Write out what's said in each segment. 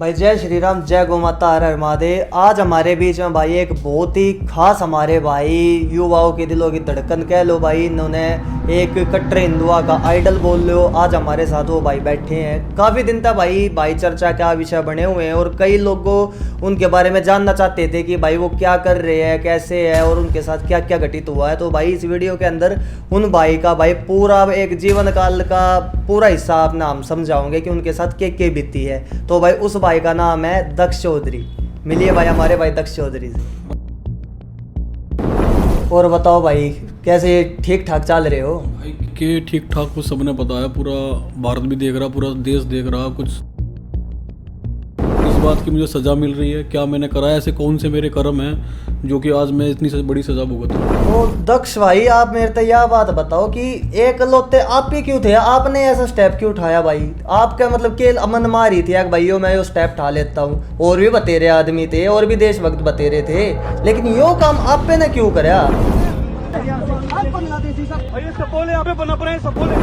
भाई जय श्री राम, जय गौ माता, हर हर महादेव। आज हमारे बीच में भाई एक बहुत ही खास हमारे भाई युवाओं के दिलों की धड़कन कह लो भाई, इन्होंने एक कट्टर हिंदुआ का आइडल बोल लो। आज हमारे साथ वो भाई बैठे हैं। काफ़ी दिन तक भाई चर्चा का विषय बने हुए हैं और कई लोगों उनके बारे में जानना चाहते थे कि भाई वो क्या कर रहे हैं, कैसे है और उनके साथ क्या क्या घटित हुआ है। तो भाई इस वीडियो के अंदर उन भाई का भाई पूरा एक जीवन काल का पूरा हिस्सा अपना हम समझाओगे कि उनके साथ क्या बीती है। तो भाई उस भाई का नाम है दक्ष चौधरी। मिलिए भाई हमारे भाई दक्ष चौधरी से। और बताओ भाई कैसे, ठीक ठाक चल रहे हो? भाई के ठीक ठाक को सबने पता है, पूरा भारत भी देख रहा, पूरा देश देख रहा। कुछ इस बात की मुझे सज़ा मिल रही है, क्या मैंने करा है, ऐसे कौन से मेरे कर्म हैं जो कि आज मैं इतनी बड़ी सज़ा भुगत रहा हूँ। तो दक्ष भाई आप मेरे तो यह बात बताओ कि एक लोते आप ही क्यों थे, आपने ऐसा स्टेप क्यों उठाया भाई? आपका मतलब के अमन मारी थी एक भाइयों मैं यो स्टेप उठा लेता हूँ। और भी बतेरे आदमी थे और भी देशभक्त बतेरे थे, लेकिन यो काम आप पे ने क्यों करा?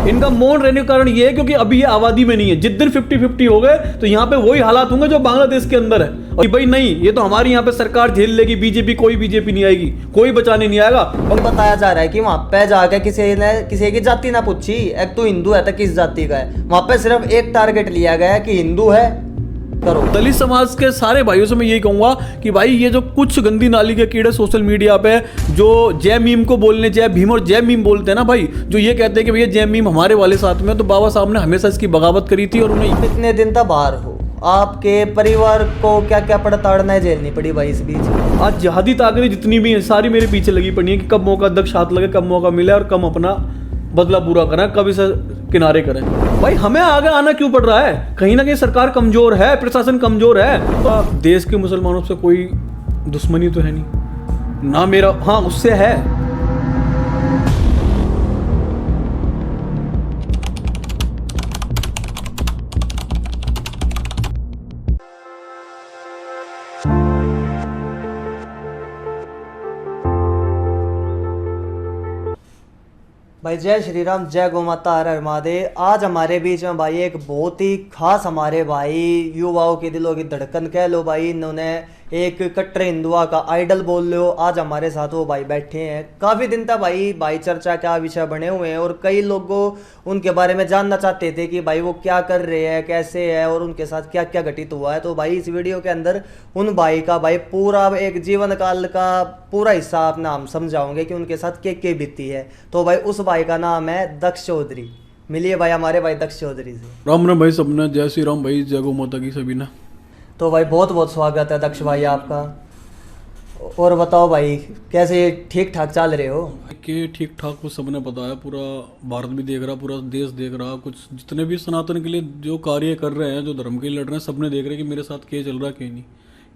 इनका मौन रहने का कारण ये है क्योंकि अभी ये आबादी में नहीं है। जिस दिन 50-50 हो गए तो यहाँ पे वही हालात होंगे जो बांग्लादेश के अंदर है। और भाई नहीं, ये तो हमारी यहाँ पे सरकार झेल लेगी, बीजेपी कोई बीजेपी नहीं आएगी, कोई बचाने नहीं आएगा। और बताया जा रहा है कि वहाँ पे जाके किसी की जाति ना पूछी, एक तू हिंदू है तो किस जाति का है। वहाँ पे सिर्फ एक टारगेट लिया गया है कि हिंदू है करो। दलित समाज के सारे भाइयों से मैं यही कहूंगा कि भाई ये जो कुछ गंदी नाली के कीड़े सोशल मीडिया पे जो जय मीम को बोलने, जय भीम और जय मीम बोलते हैं ना भाई, जो ये कहते हैं कि भैया जय मीम हमारे वाले साथ में, तो बाबा साहब ने हमेशा इसकी बगावत करी थी। और उन्हें कितने दिन तक बाहर हो, आपके परिवार को क्या क्या पड़ताड़ना झेलनी पड़ी भाई इस बीच? आज जहादी ताकतें जितनी भी हैं सारी मेरे पीछे लगी पड़ी है कि कब मौका दक्ष हाथ लगे, कब मौका मिले और कब अपना बदला पूरा करें, कब इसे किनारे करें। भाई हमें आगे आना क्यों पड़ रहा है? कहीं ना कहीं सरकार कमजोर है, प्रशासन कमजोर है। तो देश के मुसलमानों से कोई दुश्मनी तो है नहीं ना मेरा, हाँ उससे है। भाई जय श्री राम, जय गौ माता, हर हर महादेव। आज हमारे बीच में भाई एक बहुत ही खास हमारे भाई युवाओं के दिलों की धड़कन कह लो भाई, इन्होंने एक कट्टर हिंदुआ का आइडल बोल लो। आज हमारे साथ वो भाई बैठे हैं। काफ़ी दिन तक भाई चर्चा का विषय बने हुए हैं और कई लोगों उनके बारे में जानना चाहते थे कि भाई वो क्या कर रहे हैं, कैसे है और उनके साथ क्या क्या घटित हुआ है। तो भाई इस वीडियो के अंदर उन भाई का भाई पूरा एक जीवन काल का पूरा हिस्सा अपना हम समझाओगे कि उनके साथ क्या बीती है। तो भाई उस भाई का नाम है दक्ष चौधरी। मिलिए भाई हमारे भाई दक्ष चौधरी से। राम राम भाई सबने, जय श्री राम भाई, जय गौ माता की सभी ने। तो भाई बहुत बहुत स्वागत है दक्ष भाई आपका। और बताओ भाई कैसे, ठीक ठाक चल रहे हो? के ठीक ठाक को सबने पता है, पूरा भारत भी देख रहा, पूरा देश देख रहा। कुछ जितने भी सनातन के लिए जो कार्य कर रहे हैं, जो धर्म के लिए लड़ रहे हैं, सबने देख रहे हैं कि मेरे साथ क्या चल रहा है, क्या नहीं,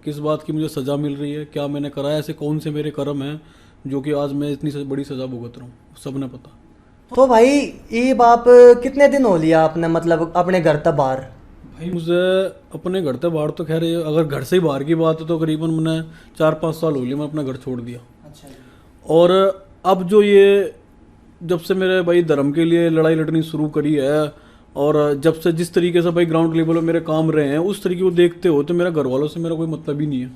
किस बात की मुझे सज़ा मिल रही है, क्या मैंने करा है, ऐसे कौन से मेरे कर्म हैं जो कि आज मैं इतनी बड़ी सज़ा भुगत रहा हूँ, सबने पता। तो भाई ये बाप कितने दिन हो लिया आपने मतलब अपने घर तक बाहर? भाई मुझे अपने घर से बाहर तो खैर, अगर घर से ही बाहर की बात है तो करीबन मैंने 4-5 साल हो लिए मैं अपना घर छोड़ दिया। अच्छा। और अब जो ये जब से मेरे भाई धर्म के लिए लड़ाई लड़नी शुरू करी है और जब से जिस तरीके से भाई ग्राउंड लेवल पर मेरे काम रहे हैं, उस तरीके को देखते हो तो मेरा घर वालों से मेरा कोई मतलब ही नहीं है।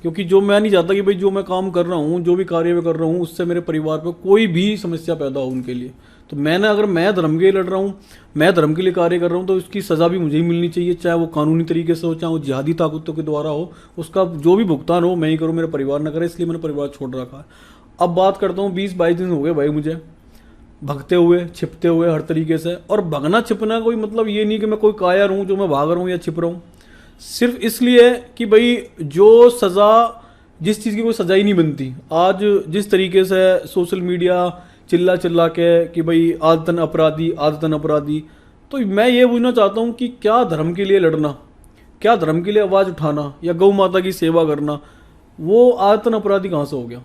क्योंकि जो मैं नहीं चाहता कि भाई जो मैं काम कर रहा हूँ, जो भी कार्य मैं कर रहा हूँ, उससे मेरे परिवार पर कोई भी समस्या पैदा हो उनके लिए। तो अगर मैं धर्म के लिए लड़ रहा हूँ, मैं धर्म के लिए कार्य कर रहा हूँ, तो उसकी सज़ा भी मुझे ही मिलनी चाहिए, चाहे वो कानूनी तरीके से हो, चाहे वो जिहादी ताकतों के द्वारा हो। उसका जो भी भुगतान हो मैं ही करूँ, मेरा परिवार ना करे। इसलिए मैंने परिवार छोड़ रखा है। अब बात करता हूँ, 20-22 दिन हो गए भाई मुझे भगते हुए, छिपते हुए हर तरीके से। और भगना छिपना कोई मतलब ये नहीं कि मैं कोई कायर हूँ जो मैं भाग रहा हूँ या छिप रहा हूँ, सिर्फ इसलिए कि भाई जो सज़ा, जिस चीज़ की कोई सज़ा ही नहीं बनती। आज जिस तरीके से सोशल मीडिया चिल्ला के कि भाई आदतन अपराधी, तो मैं ये पूछना चाहता हूँ कि क्या धर्म के लिए लड़ना, क्या धर्म के लिए आवाज़ उठाना या गौ माता की सेवा करना, वो आदतन अपराधी कहाँ से हो गया?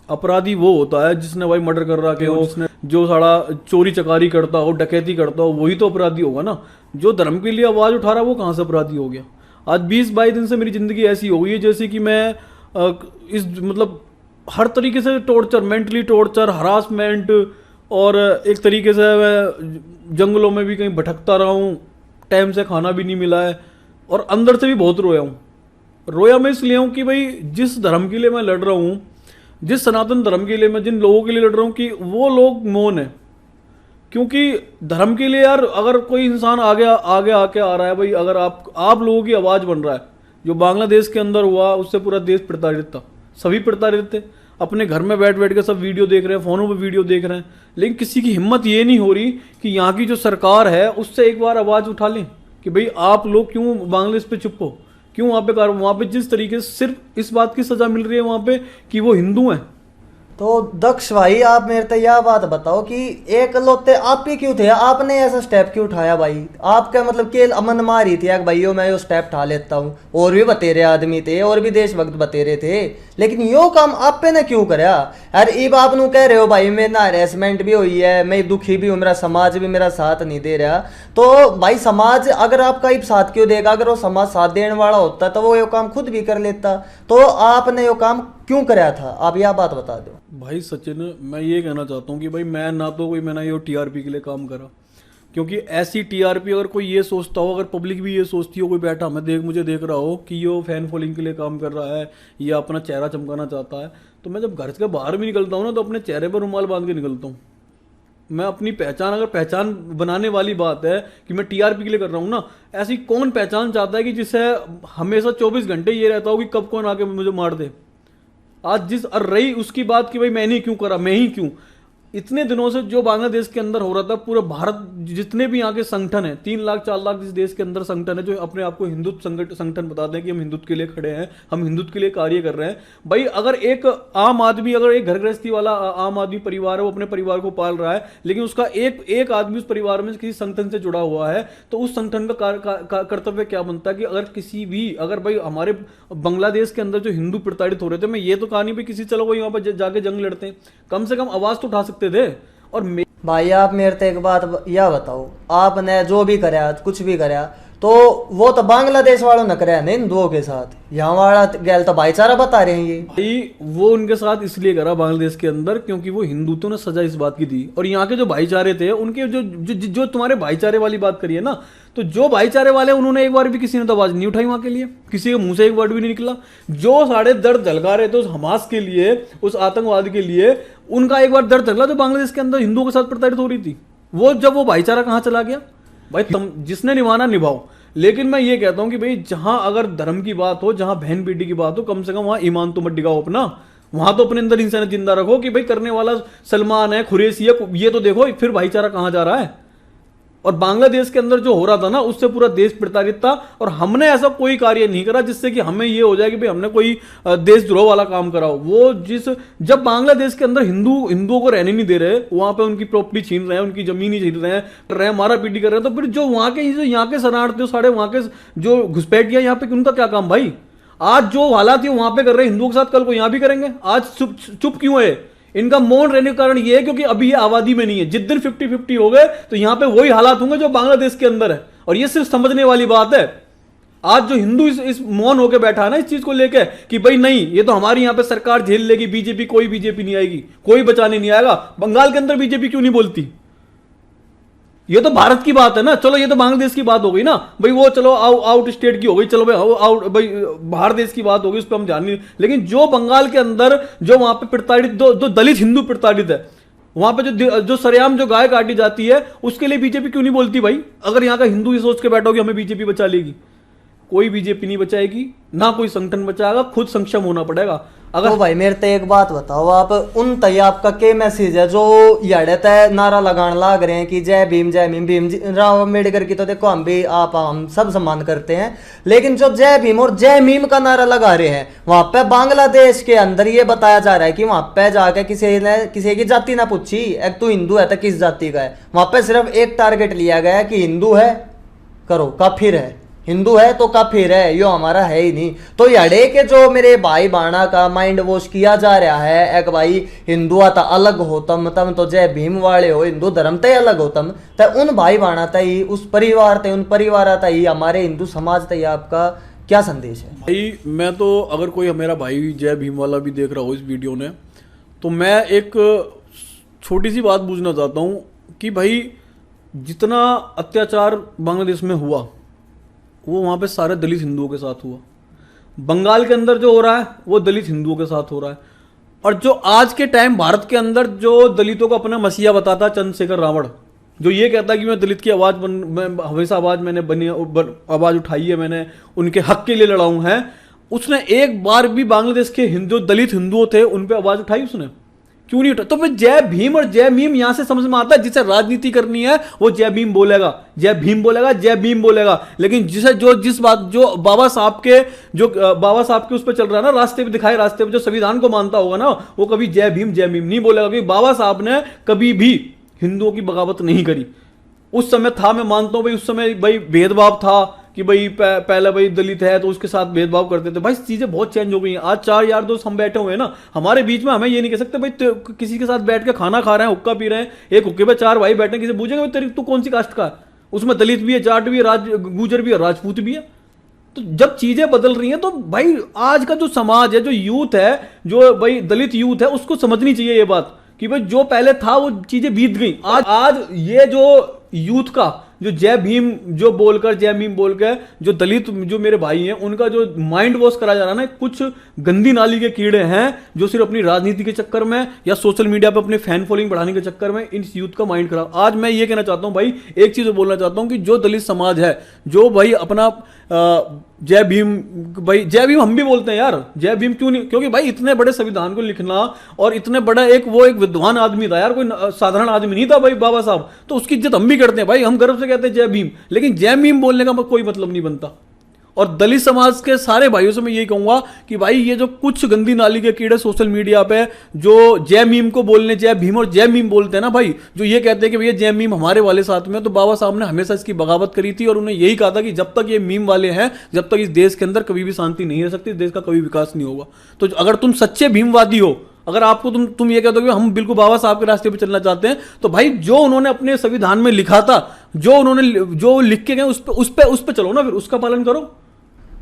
अपराधी वो होता है जिसने भाई मर्डर कर रखा हो, जिसने जो सारा चोरी चकारी करता हो, डकैती करता हो, वही तो अपराधी होगा ना। जो धर्म के लिए आवाज़ उठा रहा है वो कहाँ से अपराधी हो गया? आज 20-22 दिन से मेरी ज़िंदगी ऐसी हो गई है जैसे कि मैं इस मतलब हर तरीके से टॉर्चर, मेंटली टॉर्चर, हरासमेंट, और एक तरीके से मैं जंगलों में भी कहीं भटकता रहा हूँ, टाइम से खाना भी नहीं मिला है। और अंदर से भी बहुत रोया हूँ। रोया मैं इसलिए हूँ कि भाई जिस धर्म के लिए मैं लड़ रहा हूँ, जिस सनातन धर्म के लिए मैं जिन लोगों के लिए लड़ रहा हूँ, कि वो लोग मौन है। क्योंकि धर्म के लिए यार अगर कोई इंसान आगे आगे आके आ रहा है भाई, अगर आप लोगों की आवाज़ बन रहा है, जो बांग्लादेश के अंदर हुआ उससे पूरा देश प्रताड़ित था, सभी प्रताड़ित थे। अपने घर में बैठ बैठ के सब वीडियो देख रहे हैं, फोनों पे वीडियो देख रहे हैं, लेकिन किसी की हिम्मत ये नहीं हो रही कि यहाँ की जो सरकार है उससे एक बार आवाज़ उठा लें कि भाई आप लोग क्यों बांग्लादेश पे चुप हो, क्यों वहाँ पे जिस तरीके से सिर्फ इस बात की सज़ा मिल रही है वहाँ पे कि वो हिंदू हैं। तो दक्ष भाई, आप मेरे को यह बात बताओ कि एक लोते आप ही क्यों थे, आपने ऐसा स्टेप क्यों उठाया भाई? आपका मतलब कि अमन मारी थी यार भाइयों, मैं यो स्टेप उठा लेता हूँ, और भी बतेरे आदमी थे और भी देशभक्त बतेरे थे, लेकिन यो काम आप पे ने क्यों करया यार? इब आप नु कह रहे हो भाई मेरे ना हरेसमेंट भी हुई है, मैं दुखी भी हूँ, मेरा समाज भी मेरा साथ नहीं दे रहा। तो भाई समाज अगर आपका इब साथ क्यों देगा? अगर वो समाज साथ देने वाला होता तो वो यो काम खुद भी कर लेता, तो आपने यो काम क्यों कराया था? आप यह बात बता दो भाई सचिन, मैं ये कहना चाहता हूँ कि भाई मैं ना तो कोई मैंने ये टीआरपी के लिए काम करा, क्योंकि ऐसी टीआरपी अगर कोई ये सोचता हो, अगर पब्लिक भी ये सोचती हो, कोई बैठा मुझे देख रहा हो कि ये फैन फॉलोइंग के लिए काम कर रहा है या अपना चेहरा चमकाना चाहता है, तो मैं जब घर से बाहर भी निकलता हूँ ना तो अपने चेहरे पर रुमाल बांध के निकलता हूँ। मैं अपनी पहचान, अगर पहचान बनाने वाली बात है कि मैं टीआरपी के लिए कर रहा हूँ ना, ऐसी कौन पहचान चाहता है कि जिससे हमेशा 24 घंटे ये रहता हो कि कब कौन आके मुझे मार दे। आज जिस रही उसकी बात कि भाई मैंने क्यों करा, मैं ही क्यों, इतने दिनों से जो बांग्लादेश के अंदर हो रहा था, पूरे भारत जितने भी यहाँ के संगठन हैं, 3 लाख 4 लाख जिस देश के अंदर संगठन है जो अपने आप को हिंदुत्व संगठन बताते हैं कि हम हिंदुत्व के लिए खड़े हैं, हम हिंदुत्व के लिए कार्य कर रहे हैं। भाई अगर एक आम आदमी, अगर एक घर गृहस्थी वाला आम आदमी परिवार है, वो अपने परिवार को पाल रहा है, लेकिन उसका एक आदमी उस परिवार में किसी संगठन से जुड़ा हुआ है, तो उस संगठन का कर्तव्य क्या बनता है कि अगर किसी भी, अगर भाई हमारे बांग्लादेश के अंदर जो हिंदू प्रताड़ित हो रहे थे, मैं ये तो कहा नहीं भाई किसी चलो वो यहाँ पर जाके जंग लड़ते हैं, कम से कम आवाज तो उठा सकते थे। और भाई आप मेरे से एक बात यह बताओ, आपने जो भी कराया, कुछ भी कराया, तो वो तो बांग्लादेश वालों ने कराया नहीं हिंदुओं के साथ, यहाँ वाला गैल तो भाईचारा बता रहे हैं ये भाई। वो उनके साथ इसलिए करा बांग्लादेश के अंदर क्योंकि वो हिंदुत्व ने सजा इस बात की दी, और यहाँ के जो भाईचारे थे उनके जो तुम्हारे भाईचारे वाली बात करी है ना, तो जो भाईचारे वाले उन्होंने एक बार भी किसी ने तो आवाज नहीं उठाई वहां के लिए, किसी के मुंह से एक वर्ड भी नहीं निकला। जो साढ़े दर्द झलका रहे थे उस हमास के लिए, उस आतंकवाद के लिए, उनका एक बार दर्द झलका जो बांग्लादेश के अंदर हिंदुओं के साथ प्रताड़ित हो रही थी, वो जब वो भाईचारा कहाँ चला गया भाई? तुम जिसने निभाना निभाओ, लेकिन मैं ये कहता हूं कि भाई जहां अगर धर्म की बात हो, जहां बहन बेटी की बात हो, कम से कम वहां ईमान तो मत डिगाओ अपना, वहां तो अपने अंदर इंसान जिंदा रखो कि भाई करने वाला सलमान है, खुरेशी है, ये तो देखो फिर भाईचारा कहां जा रहा है। और बांग्लादेश के अंदर जो हो रहा था ना, उससे पूरा देश प्रताड़ित था, और हमने ऐसा कोई कार्य नहीं करा जिससे कि हमें ये हो जाए कि भाई हमने कोई देशद्रोह वाला काम करा हो। वो जब बांग्लादेश के अंदर हिंदुओं को रहने नहीं दे रहे, वहां पे उनकी प्रॉपर्टी छीन रहे हैं, उनकी जमीन ही छीन रहे हैं, मारा पीटी कर रहे हैं, तो फिर जो वहां के यहाँ के शरणार्थी साढ़े वहां के जो घुसपैठिया यहाँ पे, उनका क्या काम भाई? आज जो हालात है वहां पे कर रहे हैं हिंदुओं के साथ, कल को यहाँ भी करेंगे। आज चुप क्यों है? इनका मौन रहने का कारण यह है क्योंकि अभी ये आबादी में नहीं है। जिस दिन 50-50 हो गए तो यहां पे वही हालात होंगे जो बांग्लादेश के अंदर है, और ये सिर्फ समझने वाली बात है। आज जो हिंदू इस मौन होकर बैठा है ना इस चीज को लेकर कि भाई नहीं, ये तो हमारी यहां पे सरकार झेल लेगी, बीजेपी, कोई बीजेपी नहीं आएगी, कोई बचाने नहीं आएगा। बंगाल के अंदर बीजेपी क्यों नहीं बोलती? ये तो भारत की बात है ना, चलो ये तो बांग्लादेश की बात हो गई ना भाई, वो चलो आउट स्टेट की हो गई, चलो भाई बाहर देश की बात हो गई, उस पर हम ध्यान नहीं। लेकिन जो बंगाल के अंदर जो वहां पे प्रताड़ित दो दलित हिंदू प्रताड़ित है, वहां पे जो सरेआम जो गाय काटी जाती है, उसके लिए बीजेपी क्यों नहीं बोलती भाई? अगर यहाँ का हिंदू ये सोच के बैठो कि हमें बीजेपी बचा लेगी, कोई बीजेपी नहीं बचाएगी, ना कोई संगठन बचाएगा, खुद सक्षम होना पड़ेगा। अगर तो भाई मेरे तो एक बात बताओ, आप उन तय आपका क्या मैसेज है जो याड़े तय नारा लगाने लाग रहे हैं कि जय भीम जय भीम, भीमराव अम्बेडकर की तो देखो हम सब सम्मान करते हैं, लेकिन जो जय भीम और जय मीम का नारा लगा रहे हैं, वहां पे बांग्लादेश के अंदर ये बताया जा रहा है कि वहां पे जाके किसी की जाति ना पूछी, एक तू हिंदू है तो किस जाति का है, वहां पे सिर्फ एक टारगेट लिया गया है कि हिंदू है करो, काफिर है, हिंदू है तो काफिर है, यो हमारा है ही नहीं। तो याडे के जो मेरे भाई बाणा का माइंड वॉश किया जा रहा है, एक भाई हिंदू आता अलग होतम, तम तो जय भीम वाले हो, हिंदू धर्म तय अलग होतम, तो उन भाई बाणा तई, उस परिवार तय, उन परिवार तई, हमारे हिंदू समाज तय आपका क्या संदेश है? भाई मैं तो, अगर कोई मेरा भाई जय भीम वाला भी देख रहा हो इस वीडियो ने, तो मैं एक छोटी सी बात पूछना चाहता हूँ कि भाई जितना अत्याचार बांग्लादेश में हुआ, वो वहाँ पे सारे दलित हिंदुओं के साथ हुआ। बंगाल के अंदर जो हो रहा है वो दलित हिंदुओं के साथ हो रहा है। और जो आज के टाइम भारत के अंदर जो दलितों को अपना मसीहा बताता है चंद्रशेखर रावण, जो ये कहता है कि मैं दलित की आवाज़ हमेशा आवाज़ उठाई है, मैंने उनके हक के लिए लड़ा हूं है, उसने एक बार भी बांग्लादेश के दलित हिंदुओं थे उन पे आवाज़ उठाई? उसने क्यों नहीं उठा? तो फिर जय भीम और जय मीम यहां से समझ में आता है, जिसे राजनीति करनी है वो जय भीम बोलेगा, जय भीम बोलेगा, जय भीम बोलेगा। लेकिन जिसे जिस बात जो बाबा साहब के उस पर चल रहा है ना, रास्ते पे दिखाए, रास्ते पे जो संविधान को मानता होगा ना, वो कभी जय भीम नहीं बोलेगा, क्योंकि बाबा साहब ने कभी भी हिंदुओं की बगावत नहीं करी। उस समय था, मैं मानता हूं भाई, उस समय भाई भेदभाव था कि भाई पहले भाई दलित है तो उसके साथ भेदभाव करते थे। भाई चीजें बहुत चेंज हो गई हैं। आज 4 यार दोस्त हम बैठे हुए हैं ना, हमारे बीच में हमें ये नहीं कह सकते भाई किसी के साथ बैठ के खाना खा रहे हैं, हुक्का पी रहे हैं, एक हुक्के पे 4 भाई बैठे, किसी पूछेंगे तेरी तू कौन सी कास्ट का है? उसमें दलित भी है, जाट भी है, गुजर भी है, राजपूत भी है। तो जब चीजें बदल रही हैं तो भाई आज का जो समाज है, जो यूथ है, जो भाई दलित यूथ है, उसको समझनी चाहिए ये बात कि भाई जो पहले था वो चीजें बीत गई। आज ये जो यूथ का जो जय भीम जो बोलकर, जय भीम बोलकर जो दलित जो मेरे भाई हैं उनका जो माइंड वॉश करा जा रहा है ना, कुछ गंदी नाली के कीड़े हैं जो सिर्फ अपनी राजनीति के चक्कर में या सोशल मीडिया पे अपने फैन फॉलोइंग बढ़ाने के चक्कर में इन यूथ का माइंड खराब। आज मैं ये कहना चाहता हूं भाई, एक चीज बोलना चाहता हूं कि जो दलित समाज है, जो भाई अपना जय भीम, भाई जय भीम हम भी बोलते हैं यार, जय भीम क्यों नहीं? क्योंकि भाई इतने बड़े संविधान को लिखना और इतने बड़ा एक विद्वान आदमी था यार, कोई साधारण आदमी नहीं था भाई बाबा साहब, तो उसकी इज्जत हम भी करते हैं भाई, हम गर्व से कहते हैं जय भीम। लेकिन जय भीम बोलने का कोई मतलब नहीं बनता। और दलित समाज के सारे भाइयों से मैं यही कहूंगा कि भाई ये जो कुछ गंदी नाली के कीड़े सोशल मीडिया पे जो जय मीम को बोलने, जय भीम और जय मीम बोलते हैं ना भाई, जो ये कहते हैं कि भैया जय मीम हमारे वाले साथ में, तो बाबा साहब ने हमेशा इसकी बगावत करी थी और उन्हें यही कहा था कि जब तक ये मीम वाले हैं, जब तक इस देश के अंदर कभी भी शांति नहीं रह सकती, देश का कभी विकास नहीं होगा। तो अगर तुम सच्चे भीमवादी हो, अगर आपको तुम ये कहते हो कि हम बिल्कुल बाबा साहब के रास्ते पे चलना चाहते हैं, तो भाई जो उन्होंने अपने संविधान में लिखा था, जो लिख के गए उस पे चलो ना, फिर उसका पालन करो।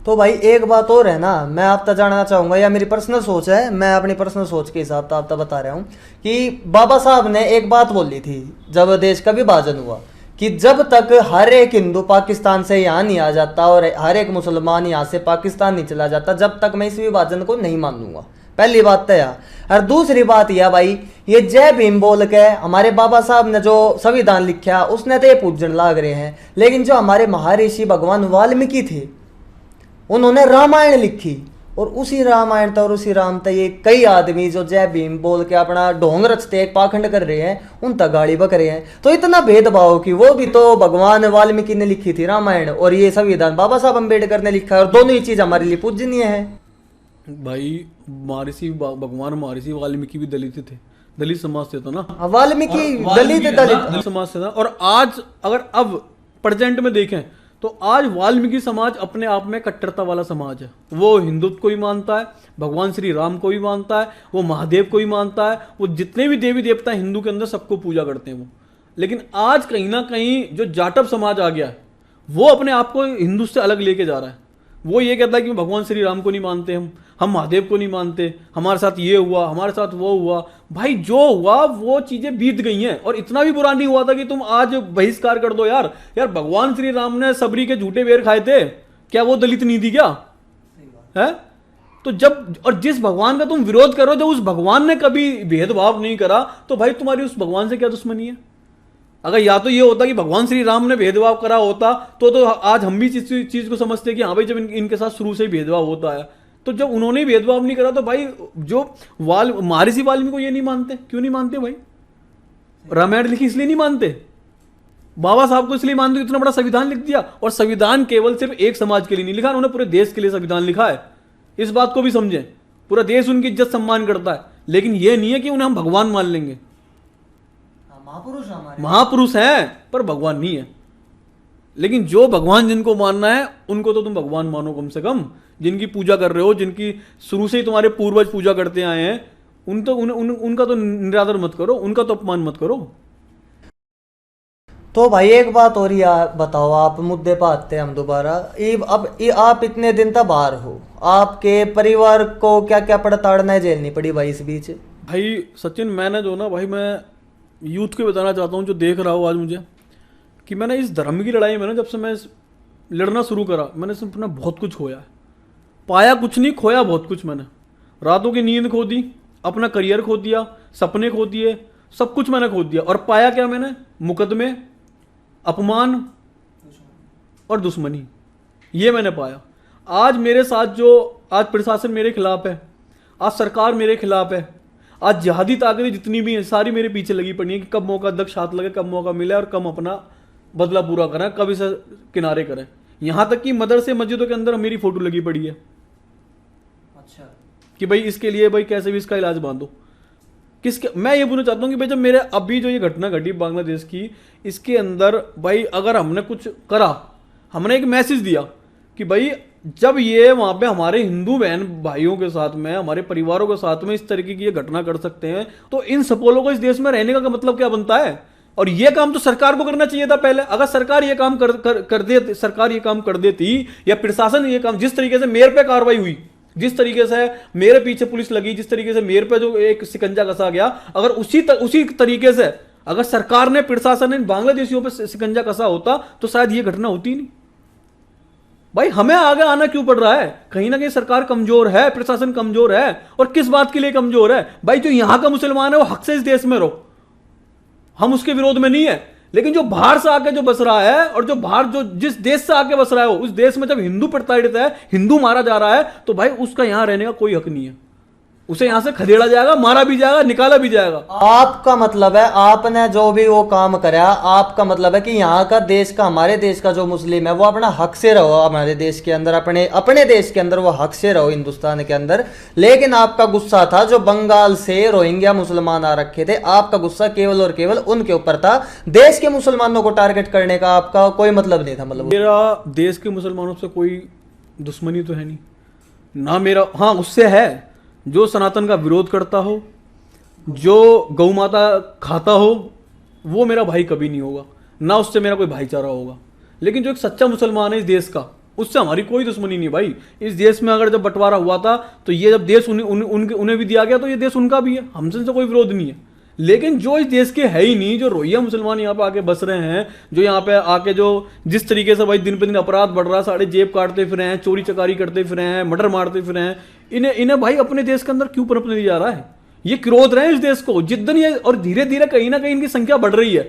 तो भाई एक बात और है ना, मैं आपसे जानना चाहूंगा, या मेरी पर्सनल सोच है, मैं अपनी पर्सनल सोच के हिसाब से आपको बता रहा हूँ कि बाबा साहब ने एक बात बोली थी जब देश का विभाजन हुआ कि जब तक हर एक हिंदू पाकिस्तान से यहाँ नहीं आ जाता और हर एक मुसलमान यहाँ से पाकिस्तान नहीं चला जाता, जब तक मैं इस विभाजन को नहीं मान लूंगा। पहली बात तो यह। और दूसरी बात यह भाई, ये जय भीम बोल के हमारे बाबा साहब ने जो संविधान लिखा उसने तो ये पूजन लाग रहे हैं, लेकिन जो हमारे महर्षि भगवान वाल्मीकि थे उन्होंने रामायण लिखी, और उसी रामायण और उसी राम तक ये कई आदमी जो जय भीम बोल के अपना ढोंग रचते एक पाखंड कर रहे हैं, उन तक गाड़ी बक रहे हैं। तो इतना भेदभाव कि वो भी तो भगवान वाल्मीकि ने लिखी थी रामायण, और ये संविधान बाबा साहब अम्बेडकर ने लिखा है, और दोनों ही चीज हमारे लिए पूजनीय है। भाई भगवान महर्षि वाल्मीकि भी दलित थे, दलित समाज से था ना, वाल्मीकि दलित समाज से था। और आज अगर अब प्रेजेंट में देखें तो आज वाल्मीकि समाज अपने आप में कट्टरता वाला समाज है। वो हिंदुत्व को भी मानता है, भगवान श्री राम को भी मानता है, वो महादेव को भी मानता है, वो जितने भी देवी देवता हिंदू के अंदर सबको पूजा करते हैं वो। लेकिन आज कहीं ना कहीं जो जाटव समाज आ गया है, वो अपने आप को हिंदू से अलग लेके जा रहा है। वो ये कहता है कि भगवान श्री राम को नहीं मानते, हम महादेव को नहीं मानते, हमारे साथ ये हुआ, हमारे साथ वो हुआ। भाई जो हुआ वो चीजें बीत गई हैं, और इतना भी बुरा नहीं हुआ था कि तुम आज बहिष्कार कर दो। यार भगवान श्री राम ने सबरी के झूठे बेर खाए थे, क्या वो दलित नहीं थी क्या है? तो जब और जिस भगवान का तुम विरोध करो, जब उस भगवान ने कभी भेदभाव नहीं करा, तो भाई तुम्हारी उस भगवान से क्या दुश्मनी है? अगर या तो ये होता कि भगवान श्री राम ने भेदभाव करा होता तो आज हम भी इस चीज को समझते कि हाँ भाई जब इनके साथ शुरू से ही भेदभाव होता है, तो जब उन्होंने भेदभाव नहीं करा तो भाई जो महर्षि वाल्मीकि को ये नहीं मानते, क्यों नहीं मानते भाई? रामायण लिखी इसलिए नहीं मानते, बाबा साहब को इसलिए मानते, इतना बड़ा संविधान लिख दिया। और संविधान केवल सिर्फ एक समाज के लिए नहीं लिखा, उन्होंने पूरे देश के लिए संविधान लिखा है। इस बात को भी समझें, पूरा देश उनकी इज्जत सम्मान करता है, लेकिन ये नहीं है कि उन्हें हम भगवान मान लेंगे। महापुरुष हैं पर भगवान नहीं है। लेकिन जो भगवान जिनको मानना है उनको तो तुम भगवान मानो, कम से कम जिनकी पूजा कर रहे हो, जिनकी शुरू से ही तुम्हारे पूर्वज पूजा करते आए हैं, उनका तो निरादर मत करो, उनका तो अपमान मत करो। तो भाई एक बात और ही बताओ, आप मुद्दे पर आते हैं हम दोबारा। आप इतने दिन तक बाहर हो, आपके परिवार को क्या क्या पड़ताड़ना झेलनी पड़ी भाई इस बीच? भाई सचिन, मैंने जो ना भाई, मैं यूथ को बताना चाहता हूँ जो देख रहा हो आज मुझे, कि मैंने इस धर्म की लड़ाई में ना, जब से मैं लड़ना शुरू करा, मैंने सिर्फ अपना बहुत कुछ खोया है। पाया कुछ नहीं, खोया बहुत कुछ। मैंने रातों की नींद खो दी, अपना करियर खो दिया, सपने खो दिए, सब कुछ मैंने खो दिया। और पाया क्या मैंने? मुकदमे, अपमान और दुश्मनी, ये मैंने पाया। आज मेरे साथ जो आज प्रशासन मेरे खिलाफ है, आज सरकार मेरे खिलाफ है, आज जिहादी ताकतें जितनी भी हैं सारी मेरे पीछे लगी पड़ी हैं कि कब मौका दक्ष हाथ लगे, कब मौका मिले और कब अपना बदला पूरा करें, कब इसे किनारे करें। यहां तक कि मदरसे मस्जिदों के अंदर मेरी फोटो लगी पड़ी है। अच्छा, कि भाई इसके लिए भाई कैसे भी इसका इलाज बांधो। किसके, मैं ये बोलना चाहता हूँ कि भाई जब मेरे अभी जो ये घटना घटी बांग्लादेश की, इसके अंदर भाई अगर हमने कुछ करा, हमने एक मैसेज दिया कि भाई जब ये वहां पे हमारे हिंदू बहन भाइयों के साथ में, हमारे परिवारों के साथ में इस तरीके की ये घटना कर सकते हैं, तो इन सपोलों को इस देश में रहने का मतलब क्या बनता है? और ये काम तो सरकार को करना चाहिए था पहले। अगर सरकार ये काम सरकार ये काम कर देती, या प्रशासन ये काम, जिस तरीके से मेयर पे कार्रवाई हुई, जिस तरीके से मेरे पीछे पुलिस लगी, जिस तरीके से मेयर पे जो एक शिकंजा कसा गया, अगर उसी तरीके से अगर सरकार ने, प्रशासन ने बांग्लादेशियों पे शिकंजा कसा होता तो शायद ये घटना होती नहीं। भाई हमें आगे आना क्यों पड़ रहा है? कहीं ना कहीं सरकार कमजोर है, प्रशासन कमजोर है। और किस बात के लिए कमजोर है? भाई जो यहां का मुसलमान है वो हक से इस देश में रहो, हम उसके विरोध में नहीं है। लेकिन जो बाहर से आके जो बस रहा है, और जो बाहर जो जिस देश से आके बस रहा है, उस देश में जब हिंदू प्रताड़ित है, हिंदू मारा जा रहा है, तो भाई उसका यहां रहने का कोई हक नहीं है। उसे यहां से खदेड़ा जाएगा, मारा भी जाएगा, निकाला भी जाएगा। आपका मतलब है, आपने जो भी वो काम करा, आपका मतलब है कि यहाँ का देश का, हमारे देश का जो मुस्लिम है वो अपना हक से रहो हमारे देश के अंदर, अपने अपने देश के अंदर वो हक से रहो, हिंदुस्तान के अंदर। लेकिन आपका गुस्सा था जो बंगाल से रोहिंग्या मुसलमान आ रखे थे, आपका गुस्सा केवल और केवल उनके ऊपर था। देश के मुसलमानों को टारगेट करने का आपका कोई मतलब नहीं था। मतलब मेरा देश के मुसलमानों से कोई दुश्मनी तो है नहीं ना मेरा। हाँ, उससे है जो सनातन का विरोध करता हो, जो गौ माता खाता हो, वो मेरा भाई कभी नहीं होगा, ना उससे मेरा कोई भाईचारा होगा। लेकिन जो एक सच्चा मुसलमान है इस देश का, उससे हमारी कोई दुश्मनी नहीं भाई। इस देश में अगर जब बंटवारा हुआ था, तो ये जब देश उन्हें भी दिया गया, तो ये देश उनका भी है, हमसे तो कोई विरोध नहीं है। लेकिन जो इस देश के है ही नहीं, जो रोहिंग्या मुसलमान यहाँ पे आके बस रहे हैं, जो यहाँ पे आके जो जिस तरीके से भाई दिन पे दिन अपराध बढ़ रहा है, साढ़े जेब काटते फिर हैं, चोरी चकारी करते फिर हैं, मर्डर मारते फिर हैं, इन्हें भाई अपने देश के अंदर क्यों पनपने दिया जा रहा है? ये क्रोध रहे हैं इस देश को जिस दिन ये, और धीरे धीरे कहीं ना कहीं इनकी संख्या बढ़ रही है।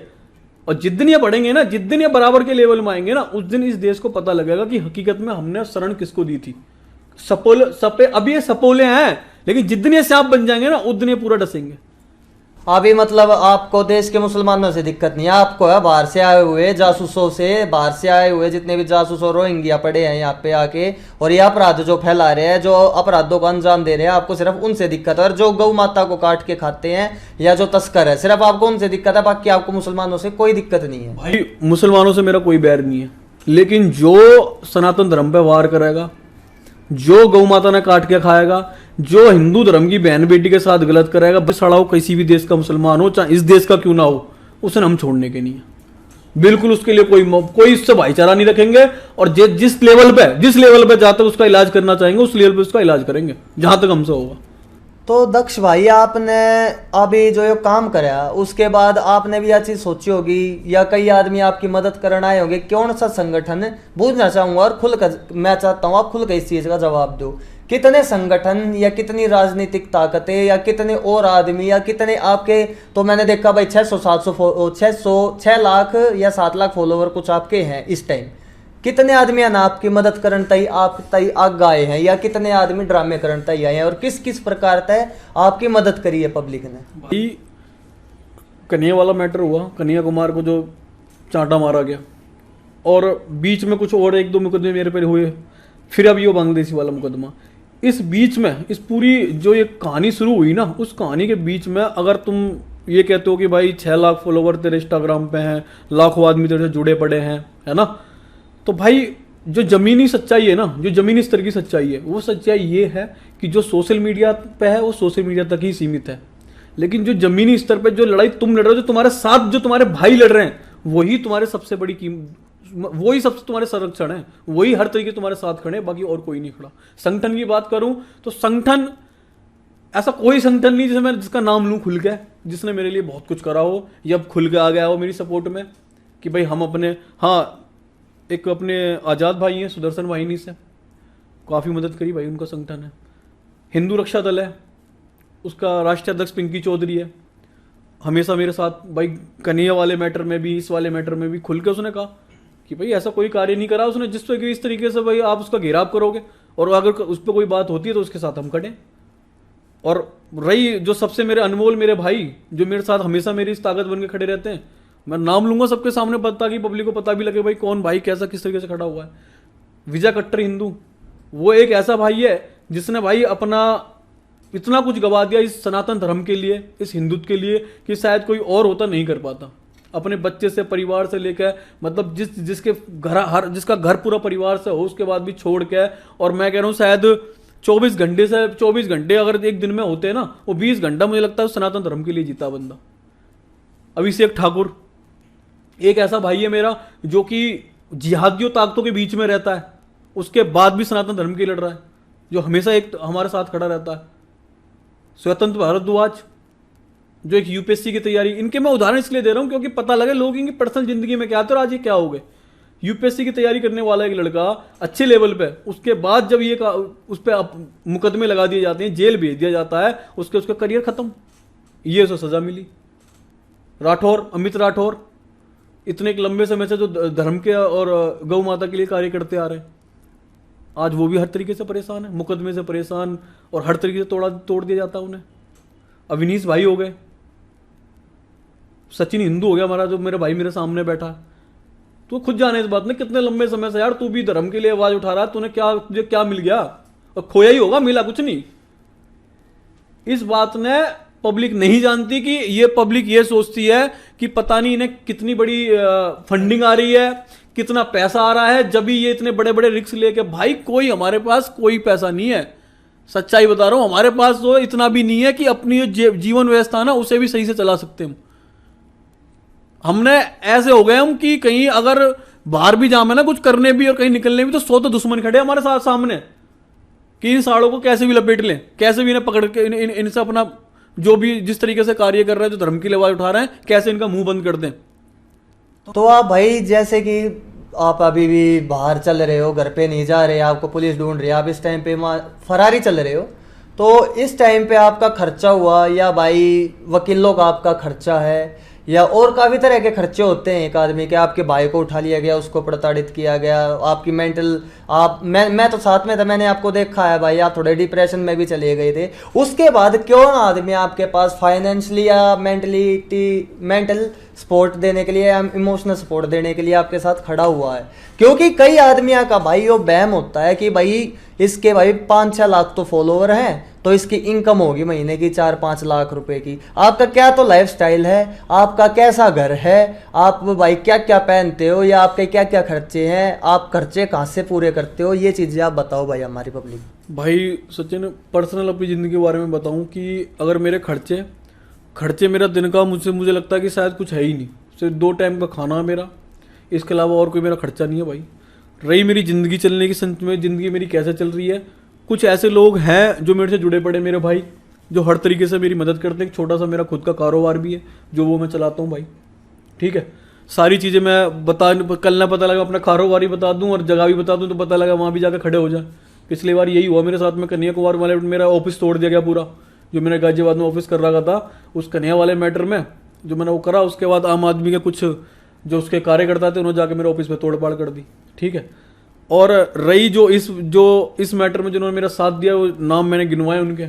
और जिस दिन ये बढ़ेंगे ना, जिस दिन ये बराबर के लेवल में आएंगे ना, उस दिन इस देश को पता लगेगा कि हकीकत में हमने शरण किसको दी थी। अभी ये सपोले हैं, लेकिन जिस दिन ये सांप बन जाएंगे ना, उस दिन ये पूरा डसेंगे। अभी मतलब आपको देश के मुसलमानों से दिक्कत नहीं है, आपको है बाहर से आए हुए जासूसों से, बाहर से आए हुए जितने भी जासूस और रोहिंग्या पड़े हैं यहाँ पे आके, और ये अपराध जो फैला रहे हैं, जो अपराधों को अंजाम दे रहे हैं, आपको सिर्फ उनसे दिक्कत है। और जो गौ माता को काट के खाते हैं या जो तस्कर है, सिर्फ आपको उनसे दिक्कत है, बाकी आपको मुसलमानों से कोई दिक्कत नहीं है। भाई मुसलमानों से मेरा कोई बैर नहीं है, लेकिन जो सनातन धर्म पे वार करेगा, जो गौ माता ने काट के खाएगा, जो हिंदू धर्म की बहन बेटी के साथ गलत करेगा, बस सड़ाओ किसी भी देश का मुसलमान हो, चाहे इस देश का क्यों ना हो, उसे हम छोड़ने के नहीं है। बिल्कुल उसके लिए कोई इससे भाईचारा नहीं रखेंगे। और जिस लेवल पे जहां तक उसका इलाज करना चाहेंगे, उस लेवल पे उसका इलाज करेंगे, जहां तक हमसे होगा। तो दक्ष भाई, आपने अभी जो ये काम करा, उसके बाद आपने भी यह चीज सोची होगी, या कई आदमी आपकी मदद करने आए होंगे, कौन सा संगठन पूछना चाहूंगा, और मैं चाहता हूँ आप खुल कर इस चीज का जवाब दो। कितने संगठन या कितनी राजनीतिक ताकतें या कितने और आदमी या कितने आपके, तो मैंने देखा भाई 6 लाख या 7 लाख फॉलोवर कुछ आपके हैं इस टाइम। कितने आदमी ना आपकी मदद करन तई आप तई आग आए हैं, या कितने आदमी ड्रामे करन तई आए हैं, और किस किस प्रकार तय आपकी मदद करी है पब्लिक ने? भाई कन्हैया वाला मैटर हुआ, कन्हैया कुमार को जो चांटा मारा गया, और बीच में कुछ और 1-2 मुकदमे मेरे पर हुए, फिर अब ये बांग्लादेशी वाला मुकदमा। इस बीच में इस पूरी जो ये कहानी शुरू हुई ना, उस कहानी के बीच में अगर तुम ये कहते हो कि भाई 6 लाख फॉलोवर तेरे इंस्टाग्राम पे हैं, लाखों आदमी तेरे से जुड़े पड़े हैं, है ना, तो भाई जो जमीनी सच्चाई है ना, जो जमीनी स्तर की सच्चाई है, वो सच्चाई ये है कि जो सोशल मीडिया पे है वो सोशल मीडिया तक ही सीमित है। लेकिन जो जमीनी स्तर पे जो लड़ाई तुम लड़ रहे हो, जो तुम्हारे साथ जो तुम्हारे भाई लड़ रहे हैं, वही तुम्हारे सबसे बड़ी वही सबसे तुम्हारे संरक्षण है, वही हर तरीके तुम्हारे साथ खड़े, बाकी और कोई नहीं खड़ा। संगठन की बात करूं तो संगठन, ऐसा कोई संगठन नहीं जिसका नाम लूं खुल के, जिसने मेरे लिए बहुत कुछ करा हो, या खुल के आ गया हो मेरी सपोर्ट में कि भाई हम अपने, हाँ एक अपने आज़ाद भाई हैं सुदर्शन वाहिनी से, काफ़ी मदद करी भाई, उनका संगठन है। हिंदू रक्षा दल है, उसका राष्ट्रीय अध्यक्ष पिंकी चौधरी है, हमेशा मेरे साथ भाई कन्हैया वाले मैटर में भी, इस वाले मैटर में भी खुल के उसने कहा कि भाई ऐसा कोई कार्य नहीं करा उसने जिस पर कि इस तरीके से भाई आप उसका घेराव करोगे, और अगर उस पर कोई बात होती है तो उसके साथ हम खड़े। और रही जो सबसे मेरे अनमोल मेरे भाई जो मेरे साथ हमेशा मेरी इस ताकत बन के खड़े रहते हैं, मैं नाम लूंगा सबके सामने पता कि पब्लिक को पता भी लगे भाई कौन भाई कैसा किस तरीके से खड़ा हुआ है। विजय कट्टर हिंदू, वो एक ऐसा भाई है जिसने भाई अपना इतना कुछ गवा दिया इस सनातन धर्म के लिए, इस हिंदुत्व के लिए, कि शायद कोई और होता नहीं कर पाता। अपने बच्चे से, परिवार से लेकर, मतलब जिसका घर पूरा परिवार से हो उसके बाद भी छोड़ के, और मैं कह रहा हूँ शायद 24 घंटे अगर एक दिन में होते हैं ना, वो 20 घंटा मुझे लगता है सनातन धर्म के लिए जीता बंदा। अभिषेक ठाकुर एक ऐसा भाई है मेरा जो कि जिहादियों ताकतों के बीच में रहता है, उसके बाद भी सनातन धर्म के लिए लड़ रहा है, जो हमेशा एक हमारे साथ खड़ा रहता है। स्वतंत्र भारद्वाज जो एक यूपीएससी की तैयारी, इनके मैं उदाहरण इसलिए दे रहा हूं क्योंकि पता लगे लोग इनकी पर्सनल जिंदगी में क्या थे और आज ये क्या हो गए। यूपीएससी की तैयारी करने वाला एक लड़का अच्छे लेवल पे, उसके बाद जब ये उस पर मुकदमे लगा दिए जाते हैं, जेल भेज दिया जाता है, उसका करियर खत्म, ये उसे सजा मिली। राठौर, अमित राठौर, इतने एक लंबे समय से जो धर्म के और गौ माता के लिए कार्य करते आ रहे हैं, आज वो भी हर तरीके से परेशान है, मुकदमे से परेशान, और हर तरीके से तोड़ दिया जाता है उन्हें। अविनीश भाई हो गए, सचिन हिंदू हो गया हमारा जो मेरा भाई मेरे सामने बैठा। तो खुद जाने इस बात में कितने लंबे समय से यार तू भी धर्म के लिए आवाज उठा रहा है, तुझे क्या मिल गया, और खोया ही होगा, मिला कुछ नहीं। इस बात ने पब्लिक नहीं जानती कि ये पब्लिक ये सोचती है कि पता नहीं इन्हें कितनी बड़ी फंडिंग आ रही है, कितना पैसा आ रहा है, जब भी ये इतने बड़े बड़े रिस्क लेके। भाई कोई हमारे पास कोई पैसा नहीं है, सच्चाई बता रहा हूं, हमारे पास तो इतना भी नहीं है कि अपनी जो जीवन व्यवस्था ना उसे भी सही से चला सकते हम। हमने ऐसे हो गए हम कि कहीं अगर बाहर भी जामे ना कुछ करने भी और कहीं निकलने भी तो 100 तो दुश्मन खड़े हमारे साथ सामने कि इन साड़ों को कैसे भी लपेट लें, कैसे भी इन्हें पकड़ के इनसे अपना जो भी जिस तरीके से कार्य कर रहे हैं, जो धर्म की लिए आवाज उठा रहे हैं, कैसे इनका मुंह बंद कर दें। तो आप भाई जैसे कि आप अभी भी बाहर चल रहे हो, घर पे नहीं जा रहे, आपको पुलिस ढूंढ रही है, आप इस टाइम पे फरारी चल रहे हो, तो इस टाइम पे आपका खर्चा हुआ या भाई वकीलों का आपका खर्चा है या और काफ़ी तरह के खर्चे होते हैं एक आदमी के। आपके भाई को उठा लिया गया, उसको प्रताड़ित किया गया, आपकी मेंटल मैं तो साथ में था, मैंने आपको देखा है भाई, आप थोड़े डिप्रेशन में भी चले गए थे। उसके बाद क्यों ना आदमी आपके पास फाइनेंशियली या मेंटल सपोर्ट देने के लिए या इमोशनल सपोर्ट देने के लिए आपके साथ खड़ा हुआ है। क्योंकि कई आदमियों का भाई वो बहम होता है कि भाई इसके भाई 5-6 लाख तो फॉलोवर हैं, तो इसकी इनकम होगी महीने की 4-5 लाख रुपए की। आपका क्या तो लाइफस्टाइल है, आपका कैसा घर है, आप भाई क्या क्या पहनते हो, या आपके क्या क्या खर्चे हैं, आप खर्चे कहाँ से पूरे करते हो, ये चीज़ें आप बताओ भाई हमारी पब्लिक। भाई सचिन, पर्सनल अपनी ज़िंदगी के बारे में बताऊं कि अगर मेरे खर्चे मेरा दिन का मुझे लगता है कि शायद कुछ है ही नहीं, सिर्फ 2 टाइम का खाना मेरा, इसके अलावा और कोई मेरा खर्चा नहीं है भाई। रही मेरी ज़िंदगी चलने की संत में, ज़िंदगी मेरी कैसे चल रही है, कुछ ऐसे लोग हैं जो मेरे से जुड़े पड़े मेरे भाई, जो हर तरीके से मेरी मदद करते हैं। एक छोटा सा मेरा खुद का कारोबार भी है जो वो मैं चलाता हूँ भाई, ठीक है। सारी चीज़ें मैं कल ना पता लगा अपना कारोबार ही बता दूँ और जगह भी बता दूँ तो पता लगा वहाँ भी जाकर खड़े हो जाए। पिछली बार यही हुआ मेरे साथ में, कन्हैया कुमार वाले मेरा ऑफिस तोड़ दिया गया पूरा, जो मैंने गाजियाबाद में ऑफिस कर रखा था, उस कन्हैया वाले मैटर में जो मैंने वो करा, उसके बाद आम आदमी के कुछ जो उसके कार्यकर्ता थे उन्होंने जाकर मेरे ऑफिस में तोड़पाड़ कर दी, ठीक है। और रही जो इस मैटर में जिन्होंने मेरा साथ दिया, वो नाम मैंने गिनवाए उनके,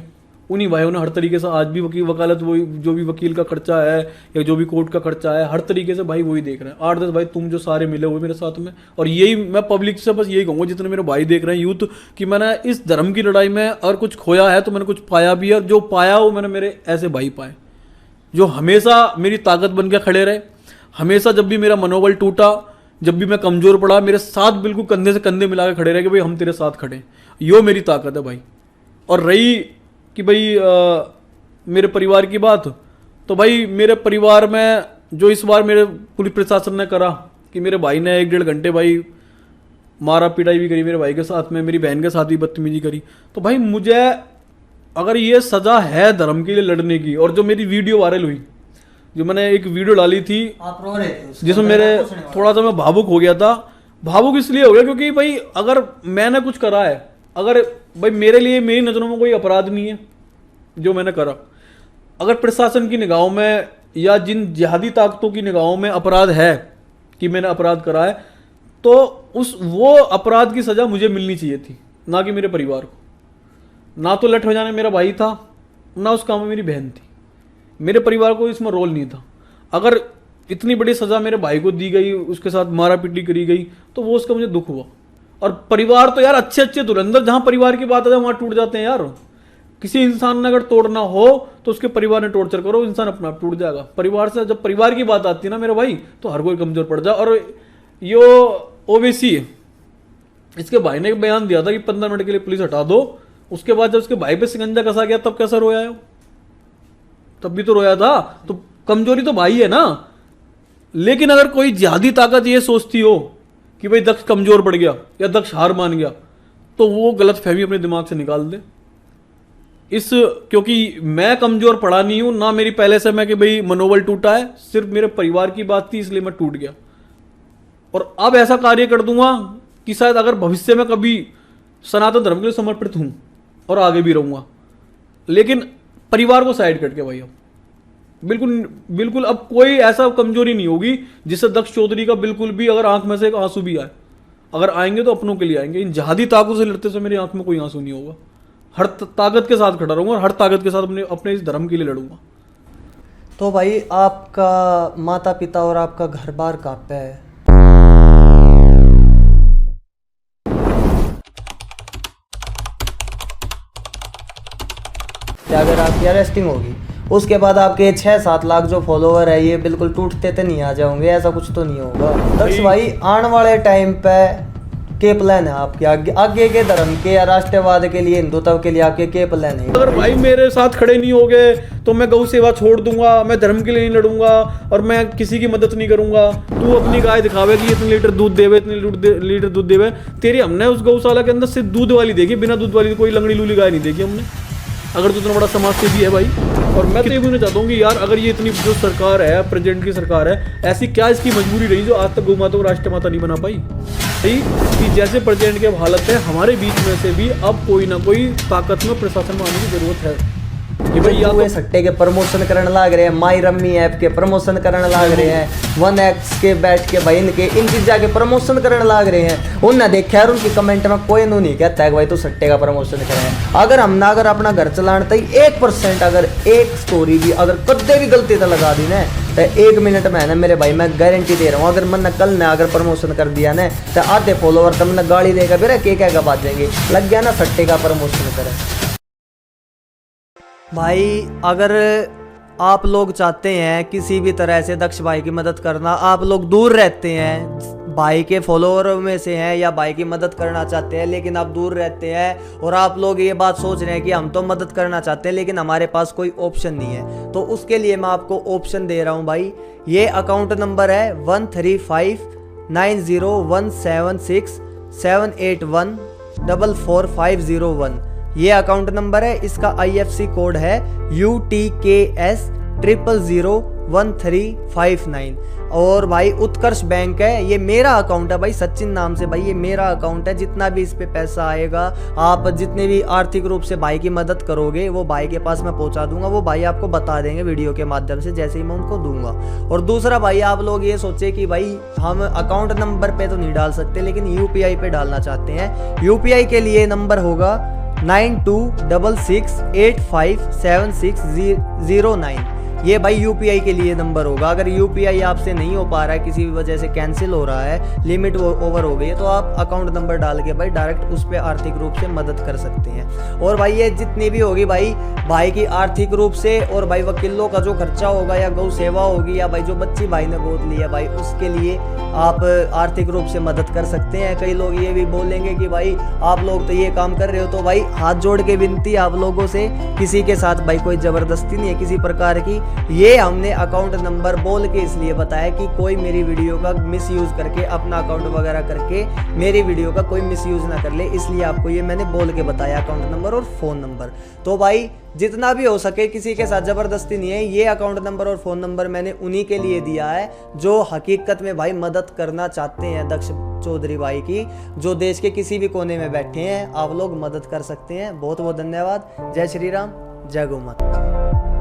उन्हीं भाइयों ने हर तरीके से आज भी वकालत वही, जो भी वकील का खर्चा है या जो भी कोर्ट का खर्चा है, हर तरीके से भाई वही देख रहे हैं। 8-10 भाई तुम जो सारे मिले हुए मेरे साथ में, और यही मैं पब्लिक से बस यही कहूँगा जितने मेरे भाई देख रहे हैं यूथ, कि मैंने इस धर्म की लड़ाई में अगर कुछ खोया है तो मैंने कुछ पाया भी है, और जो पाया वो मैंने मेरे ऐसे भाई पाए जो हमेशा मेरी ताकत बन के खड़े रहे। हमेशा जब भी मेरा मनोबल टूटा, जब भी मैं कमजोर पड़ा, मेरे साथ बिल्कुल कंधे से कंधे मिला के खड़े रहे कि भाई हम तेरे साथ खड़े, यो मेरी ताकत है भाई। और रही कि भाई मेरे परिवार की बात, तो भाई मेरे परिवार में जो इस बार मेरे पुलिस प्रशासन ने करा कि मेरे भाई ने 1-1.5 घंटे भाई मारा पिटाई भी करी मेरे भाई के साथ में, मेरी बहन के साथ भी बदतमीजी करी। तो भाई मुझे अगर ये सजा है धर्म के लिए लड़ने की, और जो मेरी वीडियो वायरल हुई, जो मैंने एक वीडियो डाली थी आप रो रहे थे जिसमें मेरे थोड़ा सा मैं भावुक हो गया था, भावुक इसलिए हो गया क्योंकि भाई अगर मैंने कुछ करा है, अगर भाई मेरे लिए मेरी नज़रों में कोई अपराध नहीं है जो मैंने करा, अगर प्रशासन की निगाहों में या जिन जिहादी ताकतों की निगाहों में अपराध है कि मैंने अपराध करा है, तो वो अपराध की सज़ा मुझे मिलनी चाहिए थी, ना कि मेरे परिवार को। ना तो लठ बजाने मेरा भाई था, ना उस काम में मेरी बहन थी, मेरे परिवार को इसमें रोल नहीं था। अगर इतनी बड़ी सज़ा मेरे भाई को दी गई, उसके साथ मारा पीटी करी गई, तो वो उसका मुझे दुख हुआ। और परिवार तो यार अच्छे अच्छे धुरंधर, जहां परिवार की बात है वहां टूट जाते हैं यार। किसी इंसान ने अगर तोड़ना हो तो उसके परिवार ने टॉर्चर करो, इंसान अपना आप टूट जाएगा। परिवार से जब परिवार की बात आती है ना मेरे भाई, तो हर कोई कमजोर पड़ जाए। और यो ओवैसी, इसके भाई ने एक बयान दिया था कि 15 मिनट के लिए पुलिस हटा दो, उसके बाद जब उसके भाई पे शिकंजा कसा गया तब कैसा रोया है? तब भी तो रोया था। तो कमजोरी तो भाई है ना। लेकिन अगर कोई जिहादी ताकत ये सोचती हो कि भाई दक्ष कमजोर पड़ गया या दक्ष हार मान गया, तो वो गलत फहमी अपने दिमाग से निकाल दे। क्योंकि मैं कमजोर पड़ा नहीं हूं ना, मेरी पहले से मैं कि भाई मनोबल टूटा है, सिर्फ मेरे परिवार की बात थी इसलिए मैं टूट गया। और अब ऐसा कार्य कर दूंगा कि शायद अगर भविष्य में कभी सनातन धर्म के लिए समर्पित हूं और आगे भी रहूंगा, लेकिन परिवार को साइड करके भाई अब बिल्कुल बिल्कुल अब कोई ऐसा कमजोरी नहीं होगी जिससे दक्ष चौधरी का बिल्कुल भी अगर आंख में से एक आंसू भी आए। अगर आएंगे तो अपनों के लिए आएंगे। इन जहादी ताकतों से लड़ते समय मेरी आंख में कोई आंसू नहीं होगा। हर ताकत के साथ खड़ा रहूंगा और हर ताकत के साथ अपने इस धर्म के लिए लड़ूंगा। तो भाई आपका माता पिता और आपका घर बार कहाँ पे है? क्या अगर आपकी अरेस्टिंग होगी उसके बाद आपके 6-7 लाख जो फॉलोवर है ये बिल्कुल टूटते तो नहीं आ जाओगे? ऐसा कुछ तो नहीं होगा दक्ष भाई? आने वाले टाइम पे के प्लान है आपके आगे के धर्म के या राष्ट्रवाद के लिए, हिंदुत्व के लिए आपके के प्लान है? अगर भाई मेरे साथ खड़े नहीं हो गए तो मैं गौ सेवा छोड़ दूंगा, मैं धर्म के लिए नहीं लड़ूंगा और मैं किसी की मदद नहीं करूंगा। तू अपनी गाय दिखावे कि इतने लीटर दूध देवे, इतने लीटर दूध देवे। तेरी हमने उस गौशाला के अंदर सिर्फ दूध वाली देखी, बिना दूध वाली कोई लंगड़ी लूली गाय नहीं देखी हमने। अगर तो इतना बड़ा समाज सेवी है भाई। और मैं तो ये भी चाहता हूँ कि यार अगर ये इतनी जो सरकार है, प्रेसिडेंट की सरकार है, ऐसी क्या इसकी मजबूरी रही जो आज तक गौ माता को राष्ट्रमाता नहीं बना पाई? सही कि जैसे प्रेसिडेंट की हालत है, हमारे बीच में से भी अब कोई ना कोई ताकत में प्रशासन में आने की जरूरत है कि भाई या तो सट्टे के प्रमोशन करने लग रहे हैं, माई रम्मी ऐप के प्रमोशन करने लग रहे हैं, 1x के बैठ के भाई इनके इन चीज़ों के प्रमोशन करने लग रहे हैं। उनने देखा यार उनकी कमेंट में कोई नू नहीं कहता है कि भाई तो सट्टे का प्रमोशन करें। अगर हम ना अगर अपना घर चलाने तक 1% अगर एक स्टोरी भी अगर कदे भी गलती तो लगा दी ना, तो 1 मिनट में है ना मेरे भाई मैं गारंटी दे रहा हूँ, अगर मैंने कल ने अगर प्रमोशन कर दिया ना तो आधे फॉलोवर तो मैंने गाड़ी देगा मेरा क्या बात देंगे लग गया ना सट्टे का प्रमोशन करें। भाई अगर आप लोग चाहते हैं किसी भी तरह से दक्ष भाई की मदद करना, आप लोग दूर रहते हैं, भाई के फॉलोअर में से हैं या भाई की मदद करना चाहते हैं लेकिन आप दूर रहते हैं और आप लोग ये बात सोच रहे हैं कि हम तो मदद करना चाहते हैं लेकिन हमारे पास कोई ऑप्शन नहीं है, तो उसके लिए मैं आपको ऑप्शन दे रहा हूँ भाई। ये अकाउंट नंबर है 13590176781444501। ये अकाउंट नंबर है, इसका IFSC कोड है UTKS 0001359। और भाई उत्कर्ष बैंक है, ये मेरा अकाउंट है भाई, सचिन नाम से भाई ये मेरा अकाउंट है। जितना भी इस पे पैसा आएगा, आप जितने भी आर्थिक रूप से भाई की मदद करोगे वो भाई के पास मैं पहुंचा दूंगा, वो भाई आपको बता देंगे वीडियो के माध्यम से जैसे ही मैं उनको दूंगा। और दूसरा भाई आप लोग ये सोचे कि भाई हम अकाउंट नंबर पे तो नहीं डाल सकते लेकिन UPI पे डालना चाहते हैं। UPI के लिए नंबर होगा 9266857609। ये भाई UPI के लिए नंबर होगा। अगर UPI आपसे नहीं हो पा रहा है, किसी भी वजह से कैंसिल हो रहा है, लिमिट ओवर हो गई है, तो आप अकाउंट नंबर डाल के भाई डायरेक्ट उस पर आर्थिक रूप से मदद कर सकते हैं। और भाई ये जितनी भी होगी भाई की आर्थिक रूप से, और भाई वकीलों का जो खर्चा होगा या गौ सेवा होगी या भाई जो बच्ची भाई ने गोद ली है भाई उसके लिए आप आर्थिक रूप से मदद कर सकते हैं। कई लोग ये भी बोलेंगे कि भाई आप लोग तो ये काम कर रहे हो, तो भाई हाथ जोड़ के विनती आप लोगों से, किसी के साथ भाई कोई ज़बरदस्ती नहीं है किसी प्रकार की, ये हमने अकाउंट नंबर बोल के इसलिए बताया कि कोई मेरी वीडियो का मिसयूज करके अपना अकाउंट वगैरह करके मेरी वीडियो का कोई मिसयूज ना कर ले, इसलिए आपको ये मैंने बोल के बताया अकाउंट नंबर और फ़ोन नंबर। तो भाई जितना भी हो सके किसी के साथ ज़बरदस्ती नहीं है। ये अकाउंट नंबर और फ़ोन नंबर मैंने उन्हीं के लिए दिया है जो हकीकत में भाई मदद करना चाहते हैं दक्ष चौधरी भाई की, जो देश के किसी भी कोने में बैठे हैं, आप लोग मदद कर सकते हैं। बहुत बहुत धन्यवाद। जय श्री राम, जय गौ माता।